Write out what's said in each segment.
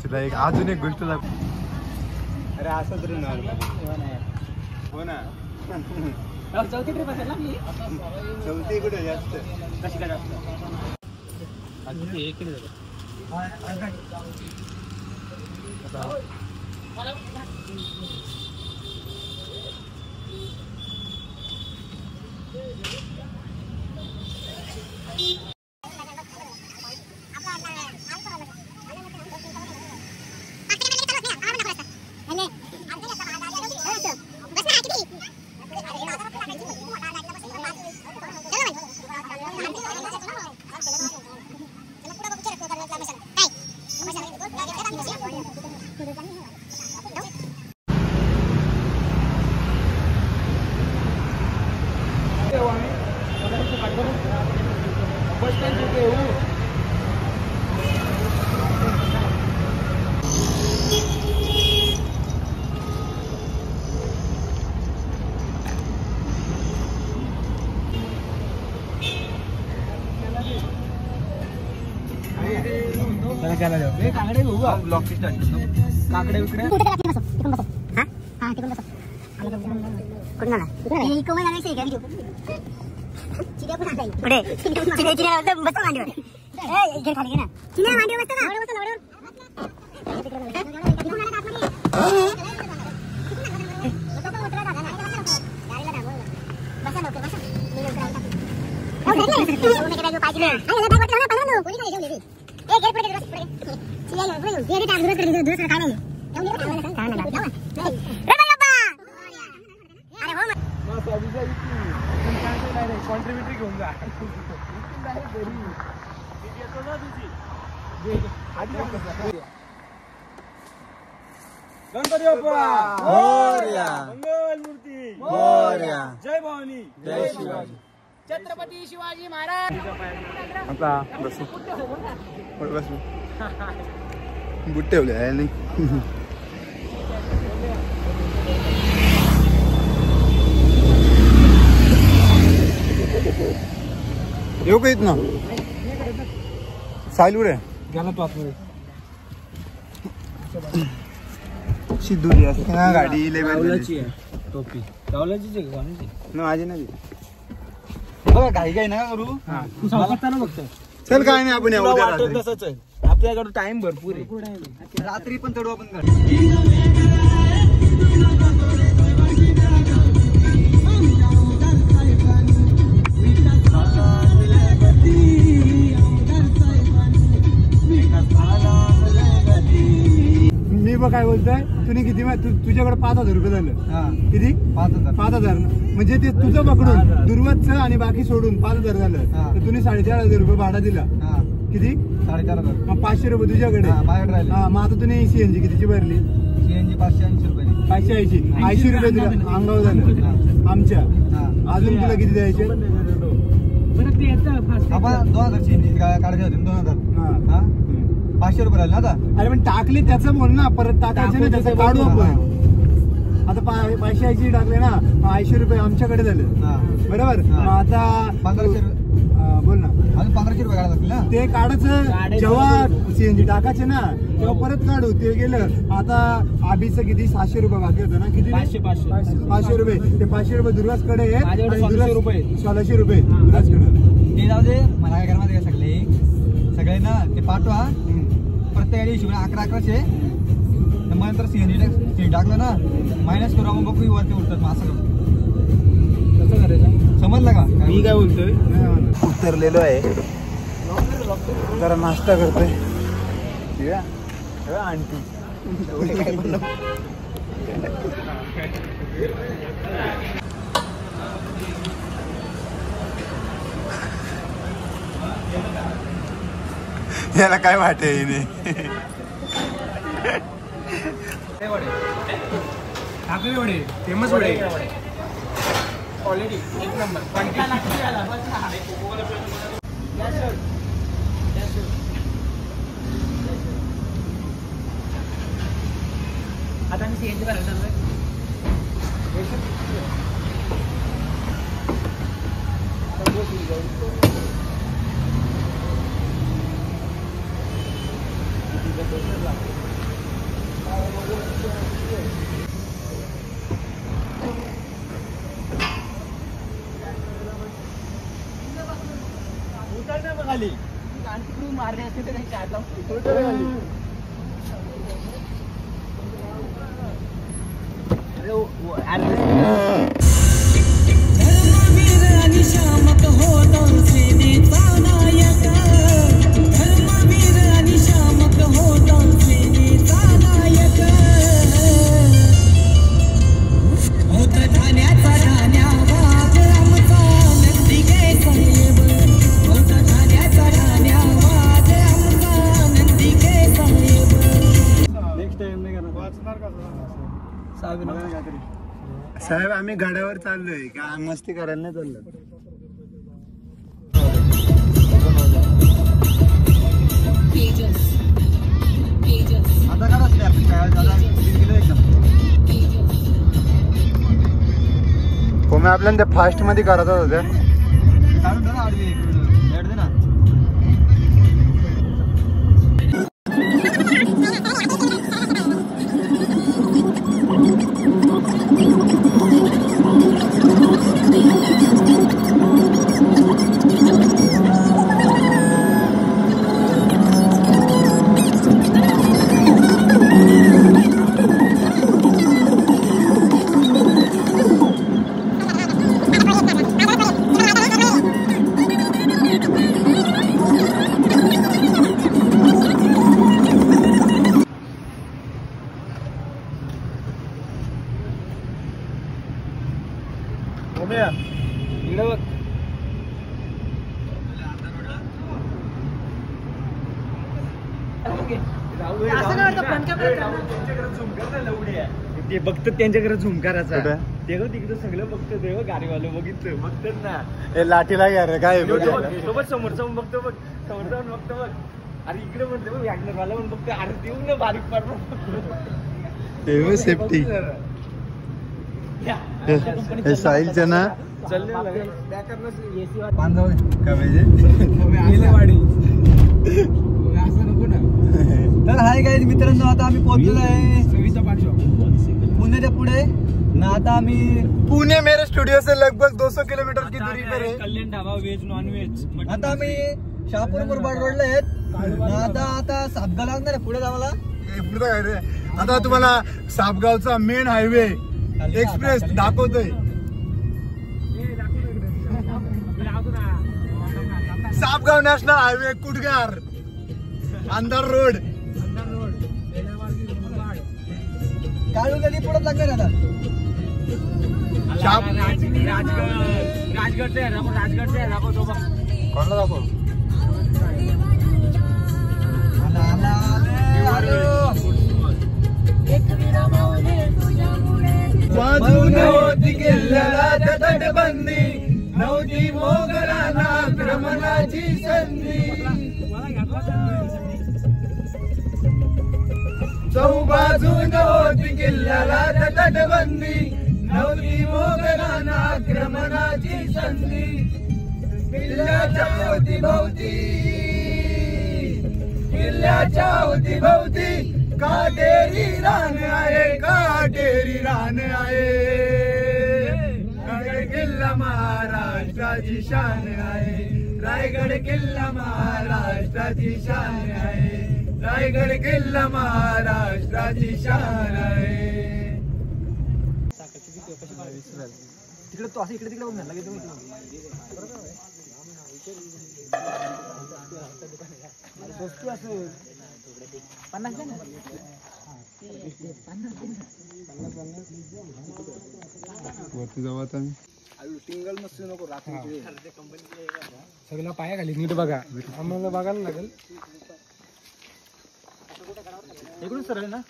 तुला एक अजून एक गोष्ट दाखव. अरे असं तरी हो ना. चौथी ट्रिप असेल ना आपली. चौथी कुठे जास्त कशी काय जास्त काकडे विकडे कॉन्ट्रीब्युटरी घेऊन जा. गणपती बाप्पा मोरया. मंगल मूर्ती मोरया. जय भवानी जय शिवाजी. छत्रपती शिवाजी महाराज. आता बसू बसू बुट ठेवले आहे नाही. येऊ का इथनं सायलूर आहे गेला तो आतमध्ये. सिद्धूरी असते ना गाडी. गावलाची आहे टोपी. गावलाचीच आहे गावलाची माझी नाही. बघा घाई घाई नका करू. तू सावकाशताना बघतो. चल काय नाही आपण येऊ उद्या रात्री. तसंच आहे आपल्याकडे टाइम भरपूर आहे. रात्री पण चढू आपण. मी बघ काय बोलतोय तुम्ही किती तुझ्याकडे 5,000 रुपये झालं. किती 5,000 म्हणजे ते तुझं पकडून दुर्वतचं आणि बाकी सोडून 5,000 झालं. तर तुम्ही 4,500 रुपये भाडा दिला. किती 4,500. मग 500 रुपये तुझ्याकडे. हा मग आता तुम्ही सीएनजी कितीची भरली. सीएनजी 580 रुपये. 580 80 रुपये तुला अंगावर झालं आमच्या. अजून तुला किती द्यायचे. आपण 2,000 सीएनजी काढायचे होते. 2,000 500 रुपये राहिले आता. अरे पण टाकले त्याचं बोल ना. परत टाकायचं ना त्याचं काढू आपण. आता 580 टाकले ना. 80 रुपये आमच्याकडे झाले बरोबर. आता 1500 बोल ना. अजून 1500 रुपये काढायला लागतील ना. ते काढायचं जेव्हा सीएनजी टाकायचे ना तेव्हा परत काढू. ते गेलं. आता आबीचं किती 700 रुपये बाकी होतं ना. किती 500 रुपये. ते 500 रुपये दुर्वासकडे 1600 रुपये दुर्वासकडे. ते जाऊ दे. मला काय करणार सगळे ना ते पाठवा. प्रत्येकाच्या हिशोबाने 1100. मग नंतर सीएनजी टाकलं ना मायनस करू आपण. बघू वरती उठतात. मग असं कसं करायचं समजलं का मी काय बोलतोय. उतरलेलो आहे जरा नाश्ता करतोय. आंटी याला काय वाटे ठाकरे वडे फेमस वडे. क्वालिटी एक नंबर. आता मी सीएनजी भरायला चाललोय. खाली तिकडून मारणे असते तर काही चार खाली. साहेब आम्ही गाड्यावर चाललोय का मस्ती करायला नाही चाललो. आता काय असते आपण मी आपल्याला ते फास्ट मध्ये करत होत्या. काढून ना आडवी दे ना. ते बघतात त्यांच्याकडे झूम करायचा. ते तिकडे सगळं बघतो ते गाडीवालं बघितलं बघतात ना. लाठीला घ्या रे काय सोबत समोर जाऊन बघतो बघ. समोर जाऊन बघतो बघ. अरे इकडे म्हणतो बघ वॅगनर वाला म्हणून बघतो. अरे देऊन ना बारीक पाडतो सेफ्टी. हे साहिलच्या ना तर हाय गाईज मित्रांनो, आता आम्ही पोहोचलेलो आहे पुण्याच्या पुढे ना. आता आम्ही पुणे मेरे स्टूडियो से लगभग 200 किलोमीटर की दूरी पर है. कल्याण ढाबा व्हेज नॉन व्हेज. आता आम्ही शहापूर मुरबाड रोडला आहेत. आता सापगाव लागणार आहे पुढे आम्हाला. पुढे काय रे आता तुम्हाला सापगावचा मेन हायवे एक्सप्रेस दाखवतोय. सापगाव नॅशनल हायवे कुटगार अंधार रोड. काढून कधी पुढे लागणार आता. राजगडचे दाखवतो बघ. कोणाला दाखव. तटबंदी नव्हती मोगलांना आक्रमणाची संधी. चौबाजून होती किल्ल्याला तटबंदी नव्हती मोगलांना आक्रमणाची संधी. किल्ल्याच्या अवतीभवती काटेरी रान आहे. रायगड किल्ला महाराष्ट्राची शान आहे. रायगड किल्ला महाराष्ट्राची शान आहे. रायगड किल्ला महाराष्ट्राची शान आहे. तिकडे तो असं इकडे तिकडे बघ ना लगेच वस्तू असं 50 ना. वरती जाऊ आता सिंगल नसू नको रात्री सगळं पाया खाली नीट बघा. आम्हाला बघायला लागेल. इकडून सरळ ना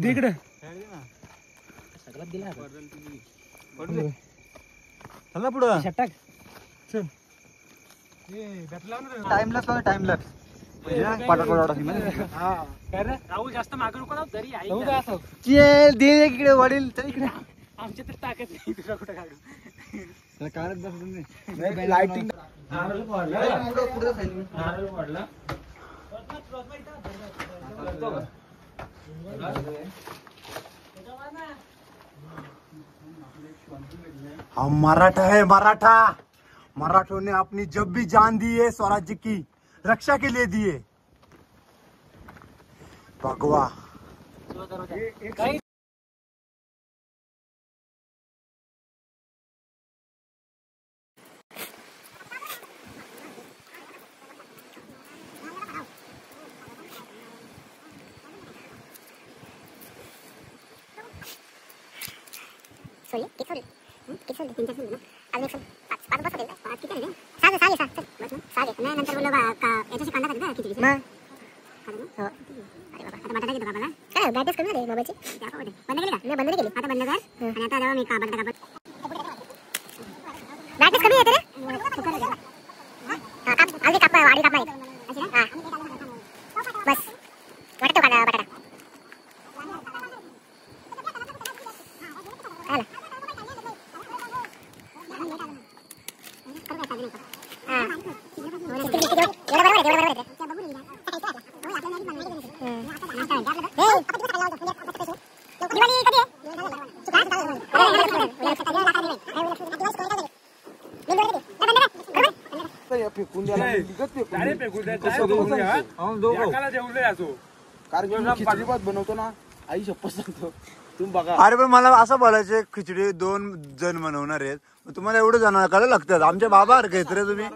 इकडे चला पुढं टाइमलेस टाइमलेस राहुल जास्त मागे नको ना तरी इकडे वडील चल इकडे आमच्या तर ताकद नाही तुला कुठं काढू काढत बस लाइटिंग हम मराठा है मराठा। मराठों ने अपनी जब भी जान दी है स्वराज्य की रक्षा के लिए दिए। भगवा सोरी किती सोरी किती सोरी 3-4 सोरी ना अजून एक सोरी 5 बस होईल 5 किती आहे 6 बस ना नाही नंतर बोललो का याच्याशी कांदा करत ना खिचडी मग हो अरे बाबा आता बटाटा घेतो का बघा काय बॅटच करणार आहे मोबाईलची बंद केली का नाही बंद केली आता बंद कर आणि आता जेव्हा मी का बटाटा बॅटच कमी येते रे हा काप आधी काप वाडी काप नाही हा बस वाटतो का बटाटा आला बनवतो ना आई शपथ सांगतो तुम्ही बघा। अरे पण मला असं बोलायचं खिचडी 2 जण बनवणार आहेत तुम्हाला एवढं जण करायला लागतात आमच्या बाबा सारखे रे तुम्ही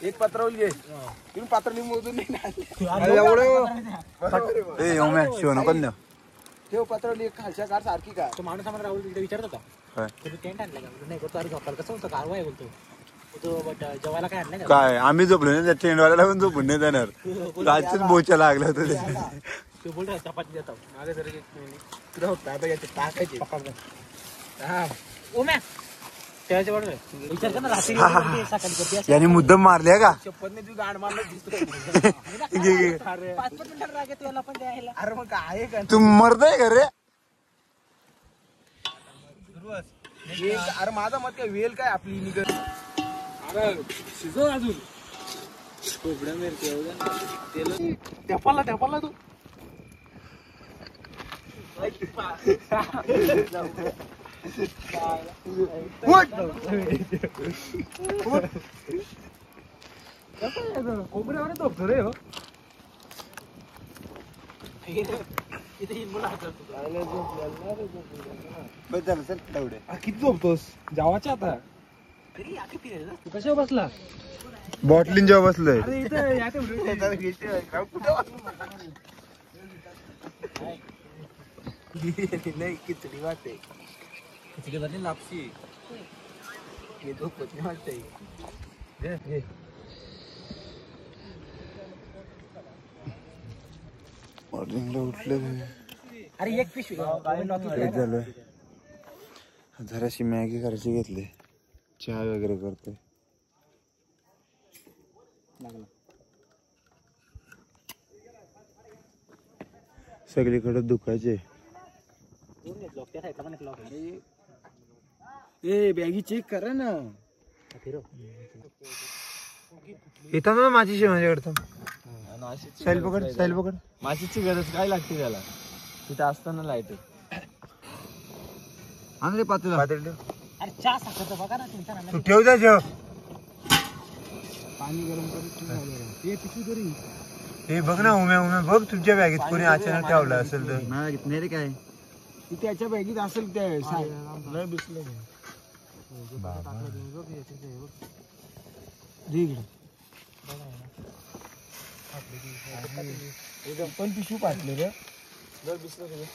एक पत्रावली घे तुम्ही पात्र लिंबून शिव नको न ठेव पत्रावली खालच्या कार सारखी का तो माणूस आम्हाला राहुल तिकडे विचारत होता तुम्ही टेंट आणलं का नाही करतो अरे झोपायला कसं होतं कारवाय बोलतो तो बट जेवायला काय आणलं काय आम्ही झोपलो नाही त्या ट्रेंडवाल्याला पण झोपून नाही देणार रातचीच बोचा लागला होता तो बोल रहा चपाती देता माझ्या घरी टाकायचे ओम्या त्याच्या बरोबर विचार कर ना रात्री सकाळी करते याने मुद्दाम मारले का शपथने तू गाड मारला दिसतोय 5 मिनिटात राग येतो याला पण द्यायला अरे मग काय का तू मरतोय का रे अरे माझा मत काय वेल काय आपली निघत अरे शिजव अजून खोबड्या मिरची टपाला तू खोबऱ्यावर झोपतो रे हो किती झोपतोस जावाच्या आता तू कशावर बसला बॉटलीन जेव्हा बसलोय अरे नाही खिचडी वाटते खिचडी वाटते लापशी हे झोपत नाही वाटते मॉर्निंगला उठले अरे एक पिशवी झालं जराशी मॅगी करायची घेतली चहा वगैरे करते सगळीकडे दुखायचे ए बॅगी चेक करा ना इथं ना माझी माझ्याकडे साईल पकड माशीची गरज काय लागते त्याला तिथे असताना लाईट आणले पातेला अरे चहा साखर बघा ना तुमचा तू ठेव जा जेव पाणी गरम करून हे पिशवी तरी हे बघ ना उम्या बघ तुमच्या बॅगेत कोणी अचानक ठेवलं असेल तर नाही रे काय त्याच्या बॅगीत असेल ते पण पिशवी पाटले रे जर दिसलं तुझं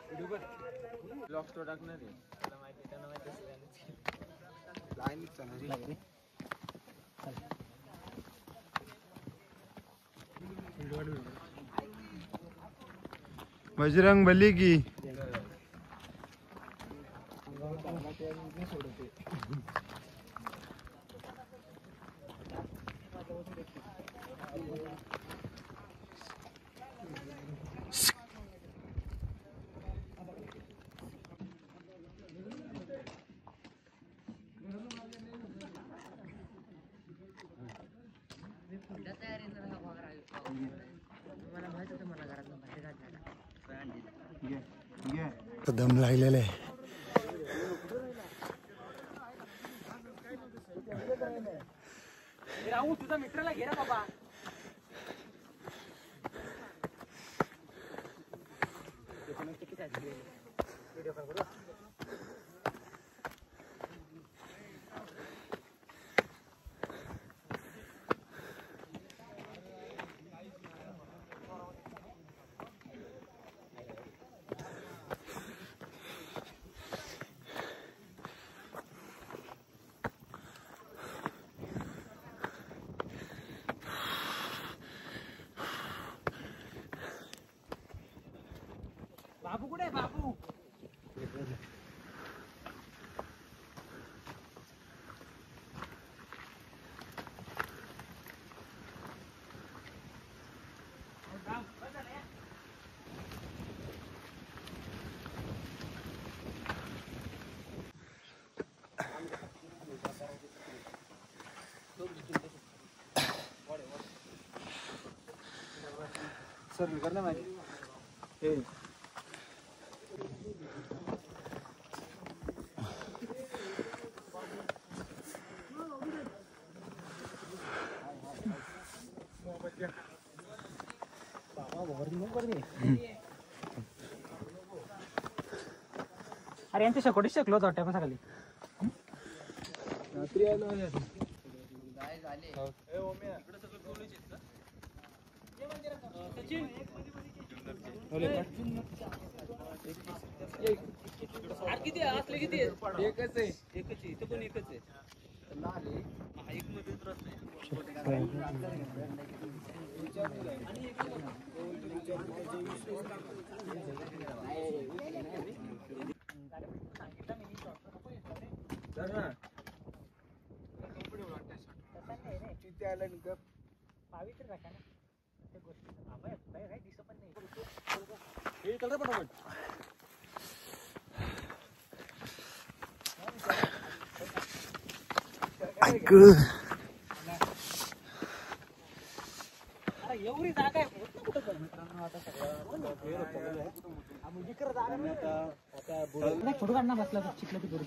व्हिडिओ कर ब्लॉग तो टाकणार आहे त्याला माहिती त्यांना माहिती बजरंग बली की दम लागलेला आहे. राहू तुझा मित्राला घे रे बाबा. बाबू कुठे बाबू सर मी करना माहिती अरे यांच्या शकोटी शकलो होतो वाटतं सकाळी रात्री आलो किती असले किती एकच आहे एकच आहे इथं पण एकच आहे एक मध्ये तिथे आल्यानंतर पावित्र राखा ना त्या गोष्टी काय दिसत पण नाही हे कळलं पटापट एवढी जागा आहे कुठं पण मित्रांनो आता सगळं फोटो काढणार बसला चिखला ती करू